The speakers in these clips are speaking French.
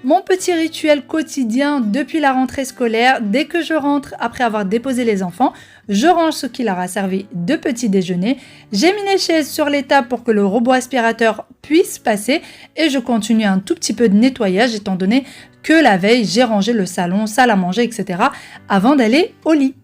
Mon petit rituel quotidien depuis la rentrée scolaire, dès que je rentre après avoir déposé les enfants, je range ce qui leur a servi de petit déjeuner, j'ai mis les chaises sur les tables pour que le robot aspirateur puisse passer et je continue un tout petit peu de nettoyage étant donné que la veille j'ai rangé le salon, salle à manger, etc. avant d'aller au lit.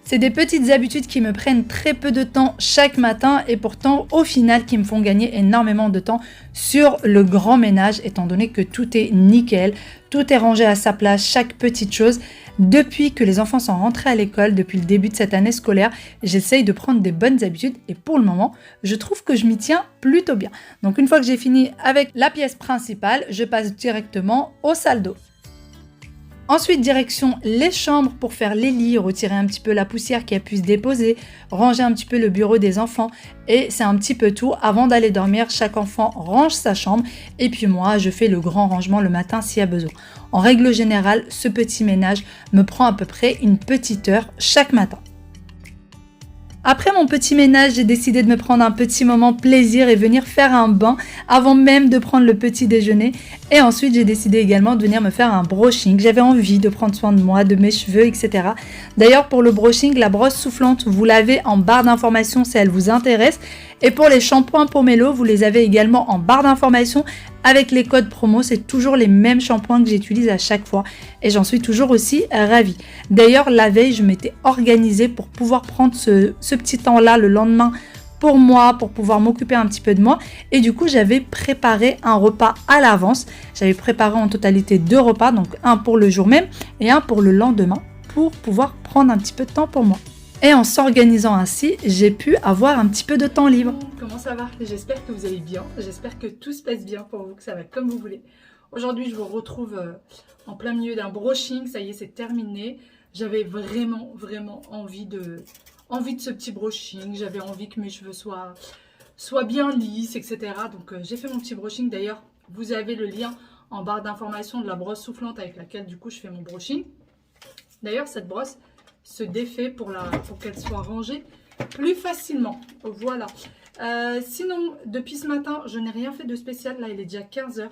C'est des petites habitudes qui me prennent très peu de temps chaque matin et pourtant au final qui me font gagner énormément de temps sur le grand ménage étant donné que tout est nickel, tout est rangé à sa place, chaque petite chose. Depuis que les enfants sont rentrés à l'école, depuis le début de cette année scolaire, j'essaye de prendre des bonnes habitudes et pour le moment, je trouve que je m'y tiens plutôt bien. Donc une fois que j'ai fini avec la pièce principale, je passe directement aux salles d'eau. Ensuite, direction les chambres pour faire les lits, retirer un petit peu la poussière qui a pu se déposer, ranger un petit peu le bureau des enfants et c'est un petit peu tout. Avant d'aller dormir, chaque enfant range sa chambre et puis moi, je fais le grand rangement le matin s'il y a besoin. En règle générale, ce petit ménage me prend à peu près une petite heure chaque matin. Après mon petit ménage, j'ai décidé de me prendre un petit moment plaisir et venir faire un bain avant même de prendre le petit déjeuner. Et ensuite, j'ai décidé également de venir me faire un brushing. J'avais envie de prendre soin de moi, de mes cheveux, etc. D'ailleurs, pour le brushing, la brosse soufflante, vous l'avez en barre d'informations si elle vous intéresse. Et pour les shampoings Pomelo, vous les avez également en barre d'informations avec les codes promo. C'est toujours les mêmes shampoings que j'utilise à chaque fois et j'en suis toujours aussi ravie. D'ailleurs, la veille, je m'étais organisée pour pouvoir prendre ce petit temps-là le lendemain pour moi, pour pouvoir m'occuper un petit peu de moi. Et du coup, j'avais préparé un repas à l'avance. J'avais préparé en totalité 2 repas, donc un pour le jour même et un pour le lendemain pour pouvoir prendre un petit peu de temps pour moi. Et en s'organisant ainsi, j'ai pu avoir un petit peu de temps libre. Comment ça va? J'espère que vous allez bien. J'espère que tout se passe bien pour vous, que ça va comme vous voulez. Aujourd'hui, je vous retrouve en plein milieu d'un brushing. Ça y est, c'est terminé. J'avais vraiment envie de ce petit brushing. J'avais envie que mes cheveux soient bien lisses, etc. Donc, j'ai fait mon petit brushing. D'ailleurs, vous avez le lien en barre d'information de la brosse soufflante avec laquelle, du coup, je fais mon brushing. D'ailleurs, cette brosse se défait pour qu'elle soit rangée plus facilement. Voilà. Sinon, depuis ce matin, je n'ai rien fait de spécial. Là, il est déjà 15 h.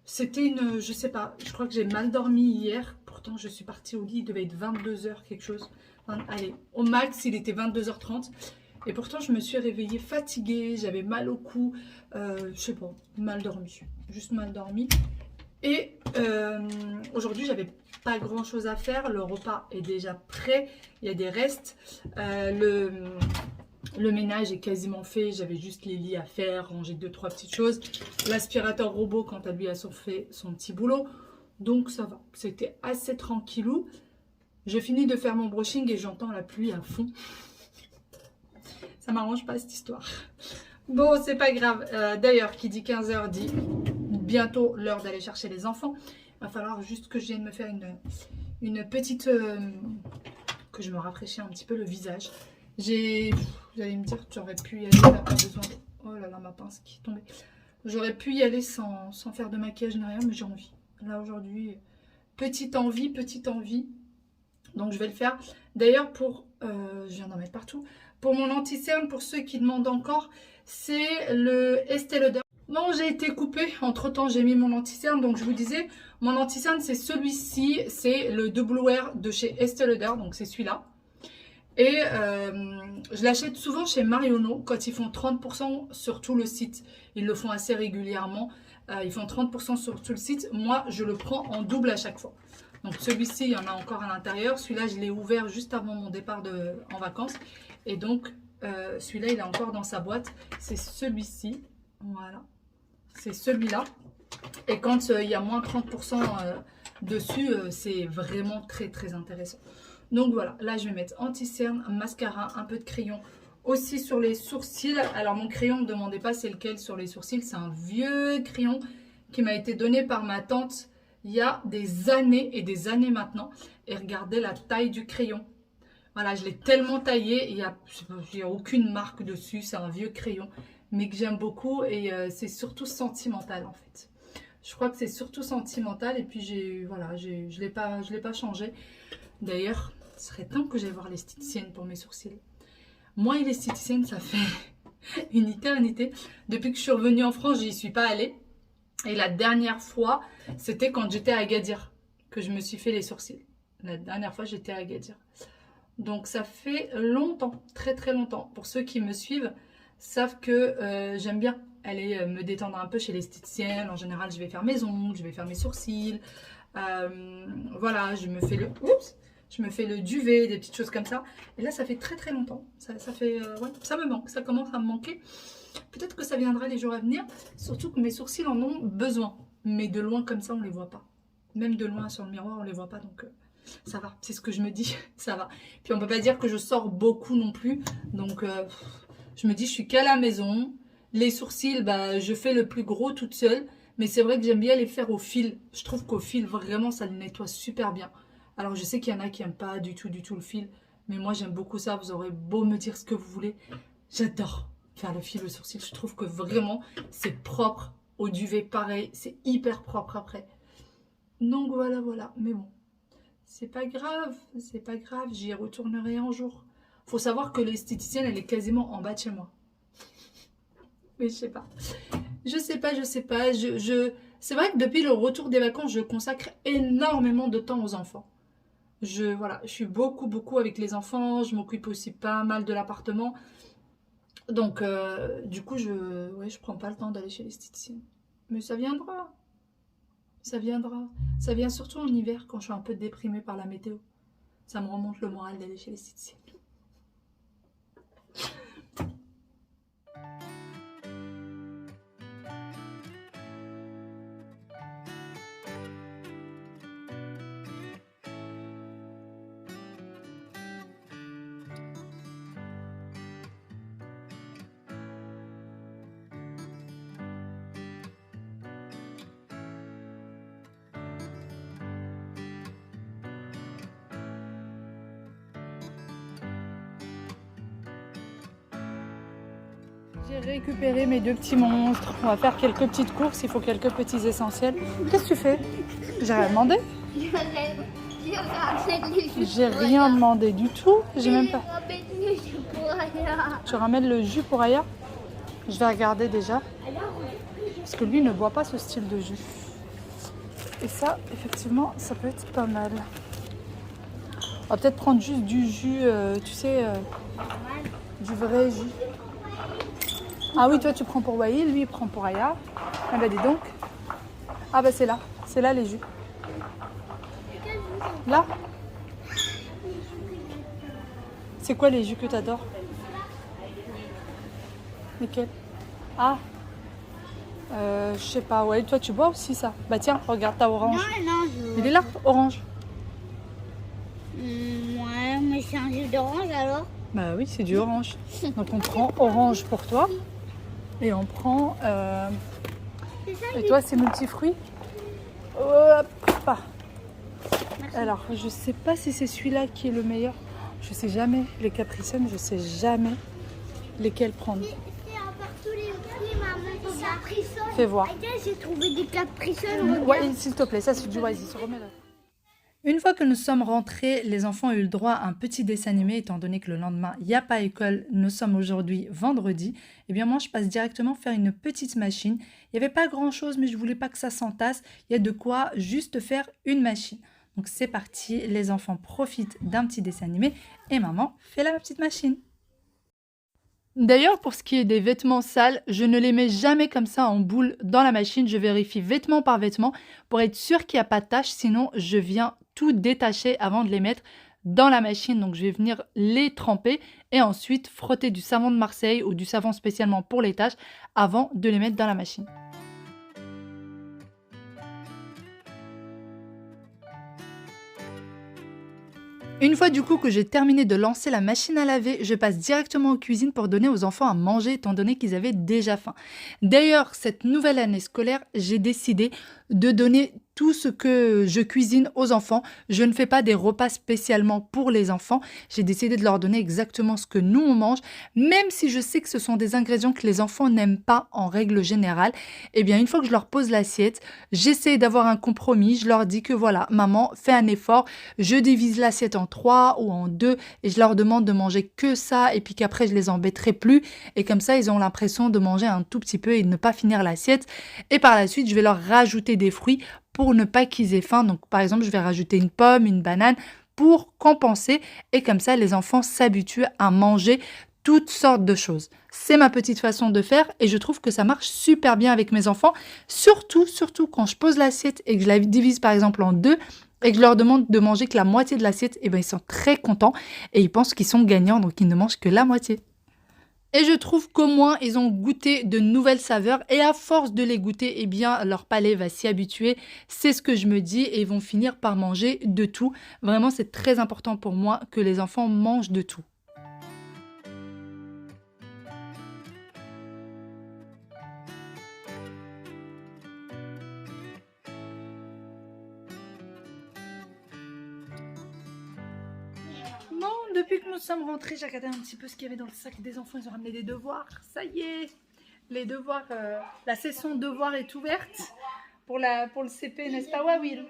C'était je sais pas, je crois que j'ai mal dormi hier. Pourtant, je suis partie au lit, il devait être 22 h quelque chose. Enfin, allez, au max, il était 22 h 30. Et pourtant, je me suis réveillée fatiguée, j'avais mal au cou. Je sais pas, mal dormi. Juste mal dormi. Et aujourd'hui, j'avais pas grand chose à faire. Le repas est déjà prêt. Il y a des restes. Le ménage est quasiment fait. J'avais juste les lits à faire, ranger 2-3 petites choses. L'aspirateur robot, quant à lui, a fait son petit boulot. Donc ça va. C'était assez tranquillou. Je finis de faire mon brushing et j'entends la pluie à fond. Ça m'arrange pas cette histoire. Bon, c'est pas grave. D'ailleurs, qui dit 15 h dit bientôt l'heure d'aller chercher les enfants. Il va falloir juste que je vienne me faire une petite... que je me rafraîchisse un petit peu le visage. Vous allez me dire que j'aurais pu y aller, là, pas besoin de... Oh là là, ma pince qui est tombée. J'aurais pu y aller sans faire de maquillage ni rien, mais j'ai envie. Là, aujourd'hui, petite envie. Donc, je vais le faire. D'ailleurs, je viens d'en mettre partout. Pour mon anti-cerne, pour ceux qui demandent encore, c'est le Estée Lauder. Bon, j'ai été coupée. Entre temps, j'ai mis mon anti-cerne. Donc, je vous disais, mon anti-cerne, c'est celui-ci. C'est le Double Wear de chez Estée Lauder. Donc, c'est celui-là. Et je l'achète souvent chez Marionneau quand ils font 30% sur tout le site. Ils le font assez régulièrement. Ils font 30% sur tout le site. Moi, je le prends en double à chaque fois. Donc, celui-ci, il y en a encore à l'intérieur. Celui-là, je l'ai ouvert juste avant mon départ en vacances. Et donc, Celui-là, il est encore dans sa boîte. C'est celui-ci. Voilà. C'est celui-là. Et quand il y a moins 30% dessus, c'est vraiment très très intéressant. Donc voilà, là je vais mettre anti-cerne, mascara, un peu de crayon. Aussi sur les sourcils. Alors mon crayon, ne me demandez pas c'est lequel sur les sourcils. C'est un vieux crayon qui m'a été donné par ma tante il y a des années et des années maintenant. Et regardez la taille du crayon. Voilà, je l'ai tellement taillé, il n'y a aucune marque dessus, c'est un vieux crayon, mais que j'aime beaucoup et c'est surtout sentimental en fait. Je crois que c'est surtout sentimental et puis voilà, je ne l'ai pas changé. D'ailleurs, ce serait temps que j'aille voir l'esthéticienne pour mes sourcils. Moi et l'esthéticienne, ça fait une éternité. Depuis que je suis revenue en France, j'y suis pas allée. Et la dernière fois, c'était quand j'étais à Agadir que je me suis fait les sourcils. La dernière fois, j'étais à Agadir. Donc ça fait longtemps, très très longtemps. Pour ceux qui me suivent, savent que j'aime bien aller me détendre un peu chez l'esthéticienne. En général, je vais faire mes ongles, je vais faire mes sourcils. Voilà, je me fais le duvet, des petites choses comme ça. Et là, ça fait très très longtemps. Ça fait, ouais, ça me manque, ça commence à me manquer. Peut-être que ça viendra les jours à venir. Surtout que mes sourcils en ont besoin. Mais de loin comme ça, on ne les voit pas. Même de loin sur le miroir, on ne les voit pas. Donc ça va, c'est ce que je me dis, ça va. Puis on peut pas dire que je sors beaucoup non plus. Donc je me dis, je suis qu'à la maison. Les sourcils, bah, je fais le plus gros toute seule. Mais c'est vrai que j'aime bien les faire au fil. Je trouve qu'au fil, vraiment, ça les nettoie super bien. Alors je sais qu'il y en a qui n'aiment pas du tout le fil. Mais moi, j'aime beaucoup ça. Vous aurez beau me dire ce que vous voulez. J'adore faire le fil au sourcil. Je trouve que vraiment, c'est propre. Au duvet, pareil. C'est hyper propre après. Donc voilà, voilà. Mais bon. C'est pas grave, j'y retournerai un jour. Faut savoir que l'esthéticienne, elle est quasiment en bas de chez moi. Mais je sais pas. C'est vrai que depuis le retour des vacances, je consacre énormément de temps aux enfants. Voilà, je suis beaucoup avec les enfants, je m'occupe aussi pas mal de l'appartement. Donc, du coup, je prends pas le temps d'aller chez l'esthéticienne. Mais ça viendra. Ça viendra. Ça vient surtout en hiver quand je suis un peu déprimée par la météo. Ça me remonte le moral d'aller chez l'esthéticienne. J'ai récupéré mes deux petits monstres. On va faire quelques petites courses. Il faut quelques petits essentiels. Qu'est-ce que tu fais? J'ai rien demandé. J'ai rien demandé du tout. J'ai même pas. Tu ramènes le jus pour Aya? Je vais regarder déjà. Parce que lui ne boit pas ce style de jus. Et ça, effectivement, ça peut être pas mal. On va peut-être prendre juste du jus, tu sais, du vrai jus. Ah oui, toi tu prends pour Waïl, lui il prend pour Aya. Ah bah dis donc. Ah bah c'est là les jus. Là? C'est quoi les jus que tu adores? Lesquels? Ah, je sais pas, ouais, toi tu bois aussi ça. Bah tiens, regarde, t'as orange. Non, Il est là, orange. Ouais, mais c'est un jus d'orange alors? Bah oui, c'est du orange. Donc on prend orange pour toi. Et on prend... Et toi, c'est multifruits. Hop. Alors, je sais pas si c'est celui-là qui est le meilleur. Je sais jamais. Les capricènes, je sais jamais lesquels prendre. C'est à part tous les fruits, maman. Capricènes. Fais voir. J'ai trouvé des capricènes. Ouais, s'il te plaît, ça c'est du oasis. Remets-le. Une fois que nous sommes rentrés, les enfants ont eu le droit à un petit dessin animé, étant donné que le lendemain, il n'y a pas école, nous sommes aujourd'hui vendredi. Eh bien moi, je passe directement faire une petite machine. Il n'y avait pas grand-chose, mais je voulais pas que ça s'entasse. Il y a de quoi juste faire une machine. Donc c'est parti, les enfants profitent d'un petit dessin animé et maman fait la petite machine. D'ailleurs, pour ce qui est des vêtements sales, je ne les mets jamais comme ça en boule dans la machine. Je vérifie vêtement par vêtement pour être sûr qu'il n'y a pas de taches. Sinon, je viens tout détacher avant de les mettre dans la machine. Donc je vais venir les tremper et ensuite frotter du savon de Marseille ou du savon spécialement pour les tâches avant de les mettre dans la machine. Une fois du coup que j'ai terminé de lancer la machine à laver, je passe directement aux cuisines pour donner aux enfants à manger étant donné qu'ils avaient déjà faim. D'ailleurs, cette nouvelle année scolaire, j'ai décidé de donner tout ce que je cuisine aux enfants. Je ne fais pas des repas spécialement pour les enfants. J'ai décidé de leur donner exactement ce que nous on mange, même si je sais que ce sont des ingrédients que les enfants n'aiment pas en règle générale. Eh bien, une fois que je leur pose l'assiette, j'essaie d'avoir un compromis. Je leur dis que voilà, maman, fais un effort. Je divise l'assiette en 3 ou en 2 et je leur demande de manger que ça et puis qu'après je les embêterai plus. Et comme ça, ils ont l'impression de manger un tout petit peu et de ne pas finir l'assiette. Et par la suite, je vais leur rajouter des fruits pour ne pas qu'ils aient faim. Donc par exemple, je vais rajouter une pomme, une banane pour compenser et comme ça, les enfants s'habituent à manger toutes sortes de choses. C'est ma petite façon de faire et je trouve que ça marche super bien avec mes enfants, surtout quand je pose l'assiette et que je la divise par exemple en 2 et que je leur demande de manger que la moitié de l'assiette, et ben ils sont très contents et ils pensent qu'ils sont gagnants, donc ils ne mangent que la moitié. Et je trouve qu'au moins, ils ont goûté de nouvelles saveurs et à force de les goûter, eh bien, leur palais va s'y habituer. C'est ce que je me dis et ils vont finir par manger de tout. Vraiment, c'est très important pour moi que les enfants mangent de tout. Bon, depuis que nous sommes rentrés, j'ai regardé un petit peu ce qu'il y avait dans le sac des enfants. Ils ont ramené des devoirs. Ça y est, les devoirs, la session devoirs est ouverte pour le CP, n'est-ce pas, Wawil?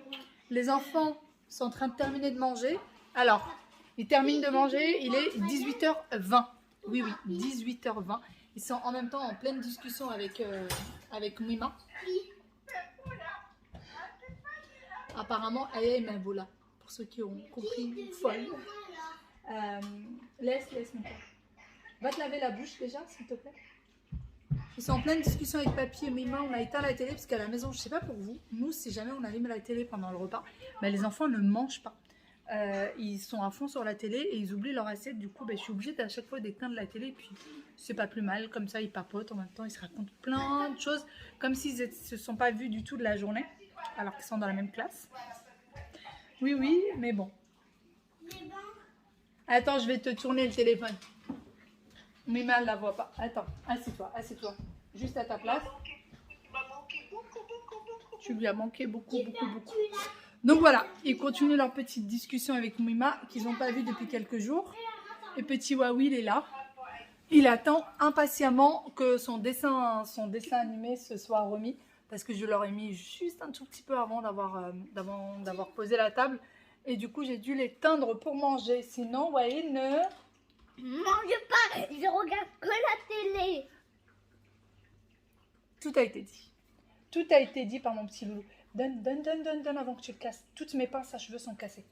Les enfants sont en train de terminer de manger. Alors, ils terminent de manger, il est 18h20. Oui, 18h20. Ils sont en même temps en pleine discussion avec Mima. Apparemment, elle est Maboula. Pour ceux qui ont compris, folle. Laisse mon père. Va te laver la bouche déjà, s'il te plaît. Ils sont en pleine discussion avec papy et Mima. On a éteint la télé parce qu'à la maison, je sais pas pour vous, nous, si jamais on allume la télé pendant le repas, mais les enfants ne mangent pas. Ils sont à fond sur la télé et ils oublient leur assiette. Du coup, je suis obligée à chaque fois d'éteindre la télé. Puis, c'est pas plus mal. Comme ça, ils papotent. En même temps, ils se racontent plein de choses. Comme s'ils ne se sont pas vus du tout de la journée. Alors qu'ils sont dans la même classe. Oui, mais bon. Attends, je vais te tourner le téléphone. Mima, elle la voit pas. Attends, assieds-toi. Juste à ta place. Tu lui as manqué beaucoup. Donc voilà, ils continuent leur petite discussion avec Mima, qu'ils n'ont pas vu depuis quelques jours. Et petit Wawil est là. Il attend impatiemment que son dessin animé se soit remis. Parce que je leur ai mis juste un tout petit peu avant d'avoir posé la table. Et du coup, j'ai dû l'éteindre pour manger. Sinon, Wawil ne mange pas, je regarde que la télé. Tout a été dit. Tout a été dit par mon petit loulou. Donne avant que tu le casses. Toutes mes pinces à cheveux sont cassées.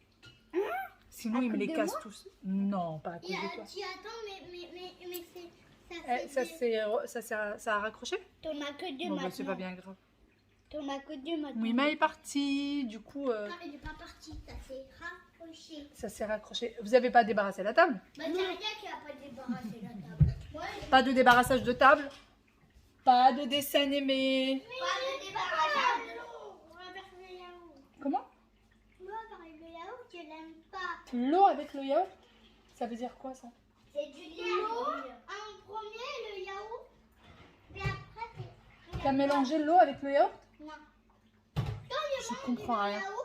Sinon, il me les casse tous. Non, pas à cause de toi. Tu attends, mais Ça a raccroché? t'en as que deux Bon, maintenant. c'est pas bien grave. T'en as que deux maintenant. Mima est partie. Du coup, Il n'est pas parti, ça s'est raccroché. ça s'est raccroché. Vous n'avez pas débarrassé la table? Bah, t'as rien qui n'a pas débarrassé la table. Ouais, Pas de débarrassage de table? Pas de dessin animé? pas de débarrassage. On va faire le yaourt. Comment? Moi, par le yaourt, je l'aime pas. L'eau avec le yaourt? Ça veut dire quoi ça? C'est du l'eau, en premier le yaourt, puis après c'est... T'as mélangé l'eau avec le yaourt? Non. Je comprends rien. Le yaourt,